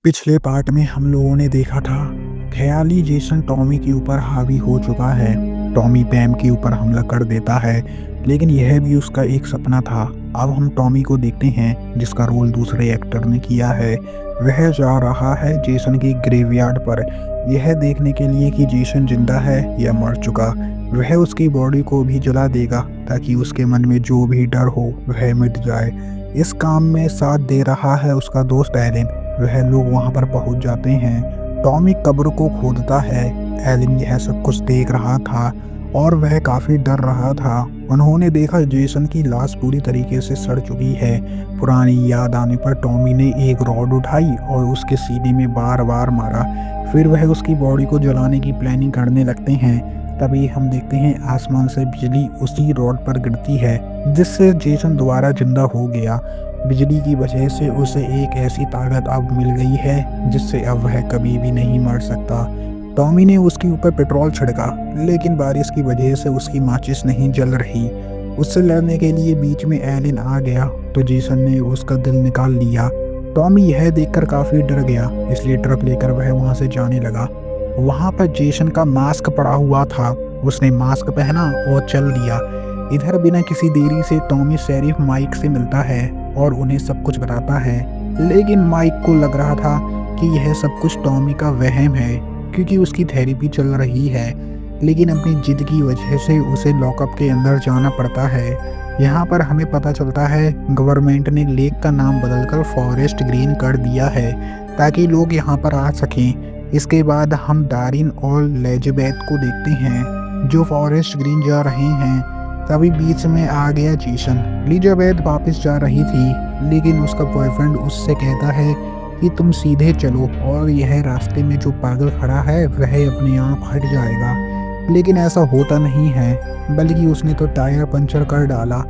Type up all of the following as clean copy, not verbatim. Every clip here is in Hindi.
पिछले पार्ट में हम लोगों ने देखा था ख्याली जेसन टॉमी के ऊपर हावी हो चुका है। टॉमी पैम के ऊपर हमला कर देता है, लेकिन यह भी उसका एक सपना था। अब हम टॉमी को देखते हैं जिसका रोल दूसरे एक्टर ने किया है। वह जा रहा है जेसन की ग्रेवयार्ड पर यह देखने के लिए कि जेसन जिंदा है या मर चुका। वह उसकी बॉडी को भी जला देगा ताकि उसके मन में जो भी डर हो वह मिट जाए। इस काम में साथ दे रहा है उसका दोस्त एलिन। वह लोग वहां पर पहुंच जाते हैं। टॉमी कब्र को खोदता है। एलिन यह सब कुछ देख रहा था और वह काफी डर रहा था। उन्होंने देखा जेसन की लाश पूरी तरीके से सड़ चुकी है। पुरानी याद आने पर टॉमी ने एक रॉड उठाई और उसके सीने में बार बार मारा। फिर वह उसकी बॉडी को जलाने की प्लानिंग करने लगते हैं। तभी हम देखते हैं आसमान से बिजली उसी रॉड पर गिरती है जिससे जेसन दोबारा जिंदा हो गया। बिजली की वजह से उसे एक ऐसी ताकत अब मिल गई है जिससे अब वह कभी भी नहीं मर सकता। टॉमी ने उसके ऊपर पेट्रोल छिड़का, लेकिन बारिश की वजह से उसकी माचिस नहीं जल रही। उससे लड़ने के लिए बीच में एलिन आ गया तो जेसन ने उसका दिल निकाल लिया। टॉमी यह देखकर काफी डर गया, इसलिए ट्रक लेकर वह वहां से जाने लगा। वहां पर जेसन का मास्क पड़ा हुआ था। उसने मास्क पहना और चल दिया। इधर बिना किसी देरी से टॉमी शेरिफ माइक से मिलता है और उन्हें सब कुछ बताता है, लेकिन माइक को लग रहा था कि यह सब कुछ टॉमी का वहम है क्योंकि उसकी थेरेपी चल रही है। लेकिन अपनी जिद की वजह से उसे लॉकअप के अंदर जाना पड़ता है। यहाँ पर हमें पता चलता है गवर्नमेंट ने लेक का नाम बदलकर फॉरेस्ट ग्रीन कर दिया है ताकि लोग यहाँ पर आ सकें। इसके बाद हम डारिन और लेजबेथ को देखते हैं जो फॉरेस्ट ग्रीन जा रहे हैं। तभी बीच में आ गया जेसन। एलिजाबेथ वापस जा रही थी, लेकिन उसका बॉयफ्रेंड उससे कहता है कि तुम सीधे चलो और यह रास्ते में जो पागल खड़ा है वह अपने आप हट जाएगा। लेकिन ऐसा होता नहीं है, बल्कि उसने तो टायर पंचर कर डाला।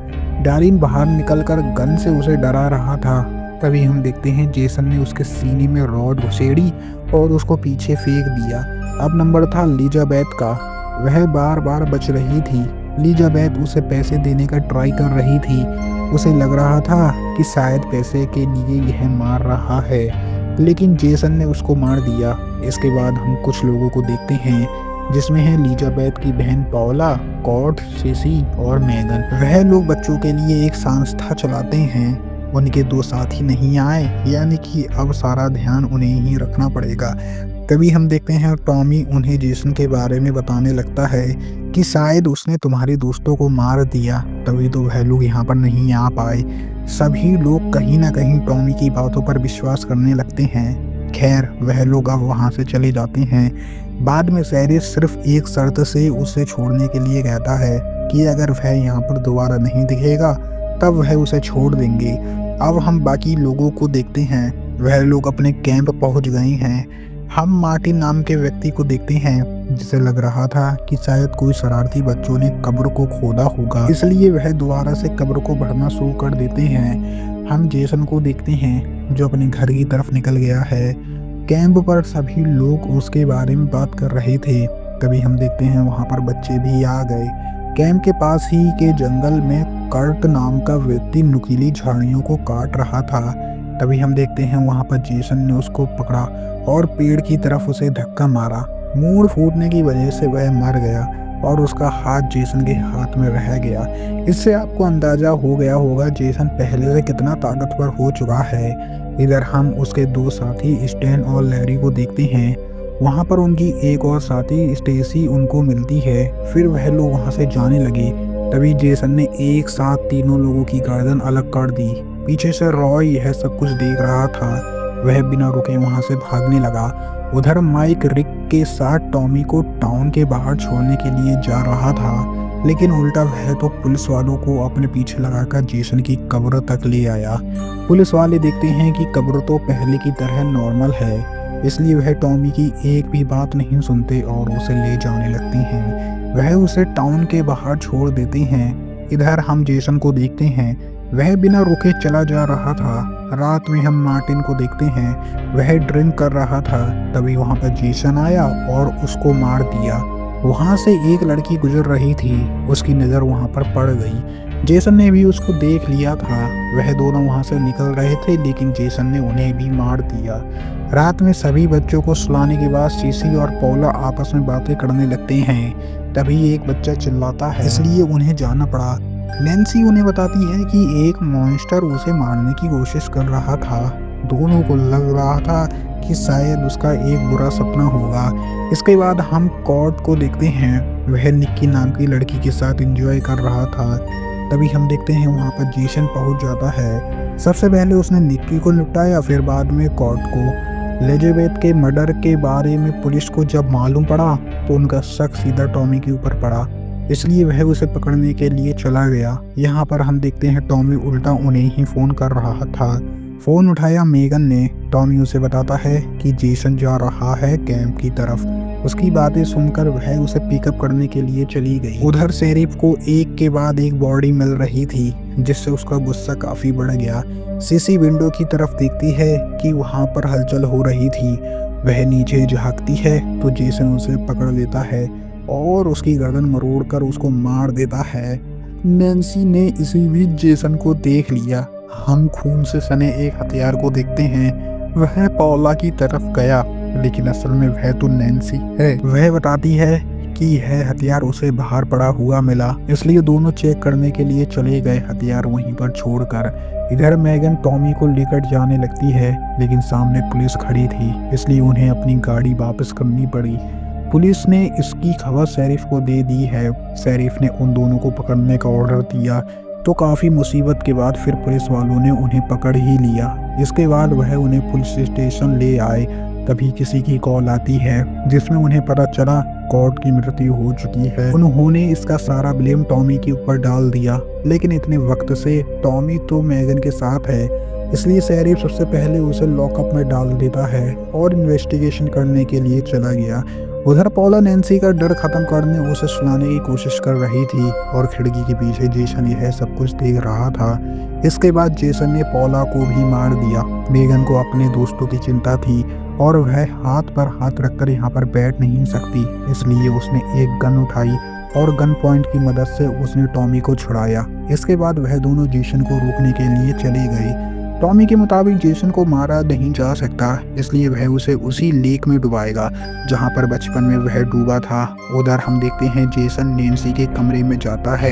डारिन बाहर निकलकर गन से उसे डरा रहा था। तभी हम देखते हैं जेसन ने उसके सीने में रॉड घुसेड़ी और उसको पीछे फेंक दिया। अब नंबर था एलिजाबेथ का। वह बार बार बच रही थी। एलिजाबेथ उसे पैसे देने का ट्राई कर रही थी। उसे लग रहा था कि शायद पैसे के लिए यह मार रहा है, लेकिन जेसन ने उसको मार दिया। इसके बाद हम कुछ लोगों को देखते हैं जिसमें है एलिजाबेथ की बहन पॉला, कॉर्ड, सीसी और मैगन। वह लोग बच्चों के लिए एक संस्था चलाते हैं। उनके दो साथी नहीं आए, यानी कि अब सारा ध्यान उन्हें ही रखना पड़ेगा। तभी हम देखते हैं टॉमी उन्हें जेसन के बारे में बताने लगता है कि शायद उसने तुम्हारे दोस्तों को मार दिया, तभी तो वह लोग यहाँ पर नहीं आ पाए। सभी लोग कहीं ना कहीं टॉमी की बातों पर विश्वास करने लगते हैं। खैर, वह लोग अब वहाँ से चले जाते हैं। बाद में शेरिफ सिर्फ एक शर्त से उसे छोड़ने के लिए कहता है कि अगर वह यहाँ पर दोबारा नहीं दिखेगा तब वह उसे छोड़ देंगे। अब हम बाकी लोगों को देखते हैं। वह लोग अपने कैंप पहुँच गए हैं। हम मार्टिन नाम के व्यक्ति को देखते हैं जिसे लग रहा था कि शायद कोई शरारती बच्चों ने कब्र को खोदा होगा, इसलिए वह दोबारा से कब्र को भरना शुरू कर देते हैं। हम जेसन को देखते हैं जो अपने घर की तरफ निकल गया है। कैंप पर सभी लोग उसके बारे में बात कर रहे थे। तभी हम देखते हैं वहां पर बच्चे भी आ गए। कैंप के पास ही के जंगल में कर्ट नाम का व्यक्ति नुकीली झाड़ियों को काट रहा था। तभी हम देखते हैं वहां पर जेसन ने उसको पकड़ा और पेड़ की तरफ उसे धक्का मारा। मूड़ फूटने की वजह से वह मर गया और उसका हाथ जेसन के हाथ में रह गया। इससे आपको अंदाजा हो गया होगा जेसन पहले से कितना ताकतवर हो चुका है। इधर हम उसके दो साथी स्टैन और लैरी को देखते हैं। वहां पर उनकी एक और साथी स्टेसी उनको मिलती है। फिर वह लोग वहां से जाने लगे। तभी जेसन ने एक साथ तीनों लोगों की गर्दन अलग कर दी। पीछे से रॉय यह सब कुछ देख रहा था। वह बिना रुके वहां से भागने लगा। उधर माइक रिक के साथ टॉमी को टाउन के बाहर छोड़ने के लिए जा रहा था, लेकिन उल्टा वह तो पुलिस वालों को अपने पीछे लगाकर जेसन की कब्र तक ले आया। पुलिस वाले देखते हैं कि कब्र तो पहले की तरह नॉर्मल है, इसलिए वह टॉमी की एक भी बात नहीं सुनते और उसे ले जाने लगते हैं। वह उसे टाउन के बाहर छोड़ देते हैं। इधर हम जेसन को देखते हैं। वह बिना रुके चला जा रहा था। रात में हम मार्टिन को देखते हैं। वह ड्रिंक कर रहा था। तभी वहां पर जेसन आया और उसको मार दिया। वहां से एक लड़की गुजर रही थी। उसकी नज़र वहां पर पड़ गई। जेसन ने भी उसको देख लिया था। वह दोनों वहां से निकल रहे थे, लेकिन जेसन ने उन्हें भी मार दिया। रात में सभी बच्चों को सुलाने के बाद सीसी और पौला आपस में बातें करने लगते हैं। तभी एक बच्चा चिल्लाता है, इसलिए उन्हें जाना पड़ा। नैन्सी उन्हें बताती है कि एक मॉन्स्टर उसे मारने की कोशिश कर रहा था। दोनों को लग रहा था कि शायद उसका एक बुरा सपना होगा। इसके बाद हम कॉर्ड को देखते हैं। वह निक्की नाम की लड़की के साथ एंजॉय कर रहा था। तभी हम देखते हैं वहाँ पर जेसन पहुँच जाता है। सबसे पहले उसने निक्की को निपटाया, फिर बाद में कॉर्ड को। एलिजाबेथ के मर्डर के बारे में पुलिस को जब मालूम पड़ा तो उनका शक सीधा टॉमी के ऊपर पड़ा, इसलिए वह उसे पकड़ने के लिए चला गया। यहाँ पर हम देखते हैं टॉमी उल्टा उन्हें ही फ़ोन कर रहा था। फ़ोन उठाया मेगन ने। टॉमी उसे बताता है कि जेसन जा रहा है कैंप की तरफ। उसकी बातें सुनकर वह उसे पिकअप करने के लिए चली गई। उधर शेरिफ को एक के बाद एक बॉडी मिल रही थी, जिससे उसका गुस्सा काफ़ी बढ़ गया। सीसी विंडो की तरफ देखती है कि वहाँ पर हलचल हो रही थी। वह नीचे झांकती है तो जेसन उसे पकड़ लेता है और उसकी गर्दन मरोड़कर उसको मार देता है। नैन्सी ने इसी बीच जेसन को देख लिया। हम खून से सने एक हथियार को देखते हैं। वह पौला की तरफ गया, लेकिन असल में वह तो नैन्सी है। वह बताती है कि यह हथियार उसे बाहर पड़ा हुआ मिला, इसलिए दोनों चेक करने के लिए चले गए, हथियार वहीं पर छोड़कर। इधर मैगन टॉमी को लेकर जाने लगती है, लेकिन सामने पुलिस खड़ी थी, इसलिए उन्हें अपनी गाड़ी वापस करनी पड़ी। पुलिस ने इसकी खबर शेरिफ को दे दी है। शेरिफ ने उन दोनों को पकड़ने का ऑर्डर दिया, तो काफ़ी मुसीबत के बाद फिर पुलिस वालों ने उन्हें पकड़ ही लिया। इसके बाद वह उन्हें पुलिस स्टेशन ले आए। तभी किसी की कॉल आती है, जिसमें उन्हें पता चला कॉर्ड की मृत्यु हो चुकी है। उन्होंने इसका सारा ब्लेम टॉमी के ऊपर डाल दिया, लेकिन इतने वक्त से टॉमी तो मैगन के साथ है, इसलिए शेरिफ सबसे पहले उसे लॉकअप में डाल देता है और इन्वेस्टिगेशन करने के लिए चला गया। उधर पौला नैन्सी का डर खत्म करने उसे सुनाने की कोशिश कर रही थी और खिड़की के पीछे जेसन यह सब कुछ देख रहा था। इसके बाद जेसन ने पौला को भी मार दिया। मेगन को अपने दोस्तों की चिंता थी और वह हाथ पर हाथ रखकर यहाँ पर बैठ नहीं सकती, इसलिए उसने एक गन उठाई और गन पॉइंट की मदद से उसने टॉमी को छुड़ाया। इसके बाद वह दोनों जेसन को रोकने के लिए चली गई। टॉमी के मुताबिक जेसन को मारा नहीं जा सकता, इसलिए वह उसे उसी लेक में डुबाएगा जहां पर बचपन में वह डूबा था। उधर हम देखते हैं जेसन नैन्सी के कमरे में जाता है।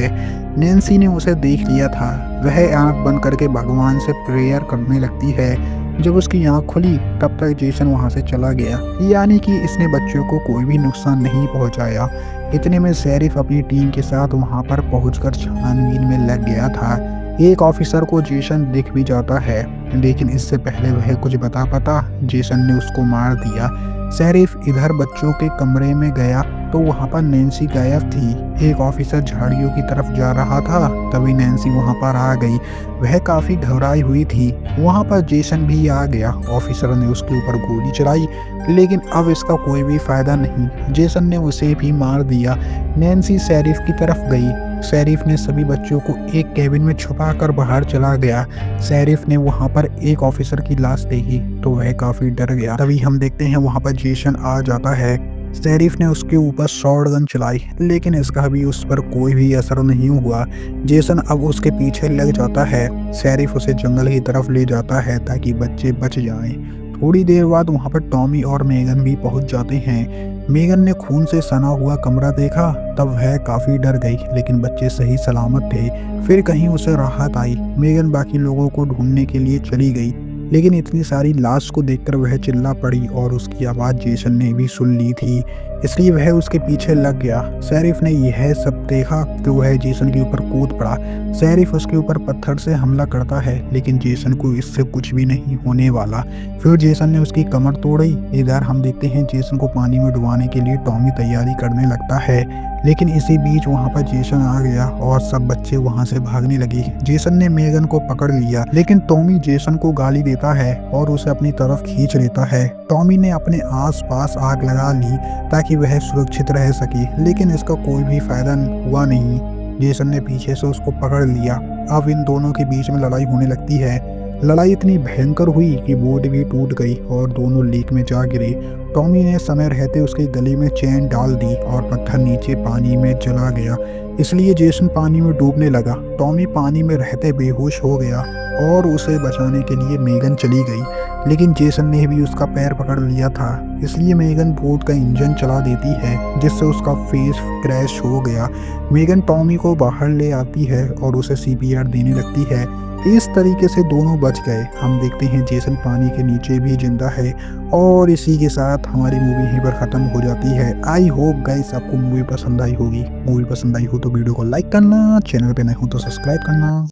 नैन्सी ने उसे देख लिया था। वह आंख बंद करके भगवान से प्रेयर करने लगती है। जब उसकी आंख खुली तब तक जेसन वहां से चला गया, यानी कि इसने बच्चों को कोई भी नुकसान नहीं पहुंचाया। इतने में शेरिफ अपनी टीम के साथ वहां पर पहुंचकर छानबीन में लग गया था। एक ऑफिसर को जेसन दिख भी जाता है, लेकिन इससे पहले वह कुछ बता पाता जेसन ने उसको मार दिया। शेरिफ इधर बच्चों के कमरे में गया तो वहां पर नैन्सी गायब थी। एक ऑफिसर झाड़ियों की तरफ जा रहा था, तभी नैन्सी वहां पर आ गई। वह काफी घबराई हुई थी। वहां पर जेसन भी आ गया। ऑफिसर ने उसके ऊपर गोली चलाई, लेकिन अब इसका कोई भी फायदा नहीं। जेसन ने उसे भी मार दिया। नैन्सी शेरिफ की तरफ गई। शेरिफ ने सभी बच्चों को एक केबिन में छुपाकर बाहर चला गया। शेरिफ ने वहां पर एक ऑफिसर की लाश देखी तो वह काफी डर गया। तभी हम देखते हैं वहां पर जेसन आ जाता है। शेरिफ ने उसके ऊपर शॉट गन चलाई, लेकिन इसका भी उस पर कोई भी असर नहीं हुआ। जेसन अब उसके पीछे लग जाता है। शेरिफ उसे जंगल की तरफ ले जाता है ताकि बच्चे बच जाएं। थोड़ी देर बाद वहां पर टॉमी और मेगन भी पहुंच जाते हैं। मेगन ने खून से सना हुआ कमरा देखा तब वह काफी डर गई, लेकिन बच्चे सही सलामत थे। फिर कहीं उसे राहत आई। मेगन बाकी लोगों को ढूंढने के लिए चली गई, लेकिन इतनी सारी लाश को देखकर वह चिल्ला पड़ी और उसकी आवाज़ जेसन ने भी सुन ली थी, इसलिए वह उसके पीछे लग गया। शेरिफ ने यह सब देखा तो वह जेसन के ऊपर कूद पड़ा। शेरिफ उसके ऊपर पत्थर से हमला करता है, लेकिन जेसन को इससे कुछ भी नहीं होने वाला। फिर जेसन ने उसकी कमर तोड़ी। इधर हम देखते हैं जेसन को पानी में डुबाने के लिए टॉमी तैयारी करने लगता है, लेकिन इसी बीच वहां पर जेसन आ गया और सब बच्चे वहां से भागने लगे। जेसन ने मेगन को पकड़ लिया, लेकिन टॉमी जेसन को गाली देता है और उसे अपनी तरफ खींच लेता है। टॉमी ने अपने आसपास आग लगा ली ताकि वह सुरक्षित रह सके, लेकिन इसका कोई भी फायदा हुआ नहीं। जेसन ने पीछे से उसको पकड़ लिया। अब इन दोनों के बीच में लड़ाई होने लगती है। लड़ाई इतनी भयंकर हुई कि बोट भी टूट गई और दोनों लेक में जा गिरे। टॉमी ने समय रहते उसके गले में चेन डाल दी और पत्थर नीचे पानी में चला गया। इसलिए जेसन पानी में डूबने लगा। टॉमी पानी में रहते बेहोश हो गया और उसे बचाने के लिए मेगन चली गई, लेकिन जेसन ने भी उसका पैर पकड़ लिया था। इसलिए मेगन बोट का इंजन चला देती है, जिससे उसका फेस क्रैश हो गया। मेगन टॉमी को बाहर ले आती है और उसे सीपीआर देने लगती है। इस तरीके से दोनों बच गए। हम देखते हैं जेसन पानी के नीचे भी जिंदा है। और इसी के साथ हमारी मूवी यहीं पर ख़त्म हो जाती है। आई होप गाइस आपको मूवी पसंद आई होगी। मूवी पसंद आई हो तो वीडियो को लाइक करना, चैनल पे नए हो तो सब्सक्राइब करना।